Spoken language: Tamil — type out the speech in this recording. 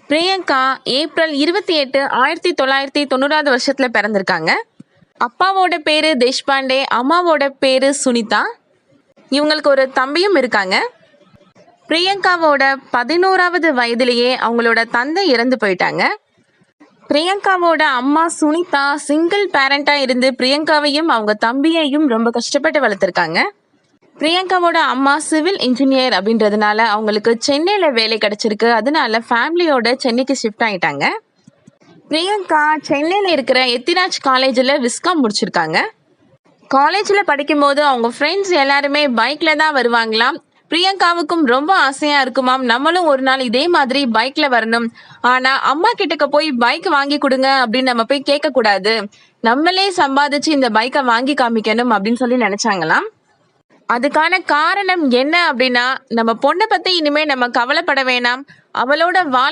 பிரியங்கா ஏப்ரல் 28, 1990 வருஷத்துல பிறந்திருக்காங்க. அப்பாவோட பேரு தேஷ்பாண்டே, அம்மாவோட பேரு சுனிதா. இவங்களுக்கு ஒரு தம்பியும் இருக்காங்க. பிரியங்காவோட 11வது வயதிலேயே அவங்களோட தந்தை இறந்து போயிட்டாங்க. பிரியங்காவோட அம்மா சுனிதா சிங்கிள் பேரண்டா இருந்து பிரியங்காவையும் அவங்க தம்பியையும் ரொம்ப கஷ்டப்பட்டு வளர்த்துருக்காங்க. பிரியங்காவோட அம்மா சிவில் இன்ஜினியர் அப்படின்றதுனால அவங்களுக்கு சென்னையில வேலை கிடைச்சிருக்கு. அதனால ஃபேமிலியோட சென்னைக்கு ஷிஃப்ட் ஆயிட்டாங்க. பிரியங்கா சென்னையில் இருக்கிற எத்திராஜ் காலேஜில் விஸ்காம் முடிச்சிருக்காங்க. காலேஜில் படிக்கும்போது அவங்க ஃப்ரெண்ட்ஸ் எல்லாருமே பைக்கில் தான் வருவாங்களாம். பிரியங்காவுக்கும் ரொம்ப ஆசையாக இருக்குமாம், நம்மளும் ஒரு நாள் இதே மாதிரி பைக்கில் வரணும். ஆனால் அம்மா கிட்டக்க போய் பைக் வாங்கி கொடுங்க அப்படின்னு நம்ம போய் கேட்கக்கூடாது, நம்மளே சம்பாதிச்சு இந்த பைக்கை வாங்கி காமிக்கணும் அப்படின்னு சொல்லி நினச்சாங்களாம். அதுக்கான காரணம் என்ன அப்படின்னா, நம்ம பொண்ணை பற்றி இனிமேல் நம்ம கவலைப்பட வேணாம், அவளோட வாழ்க்கை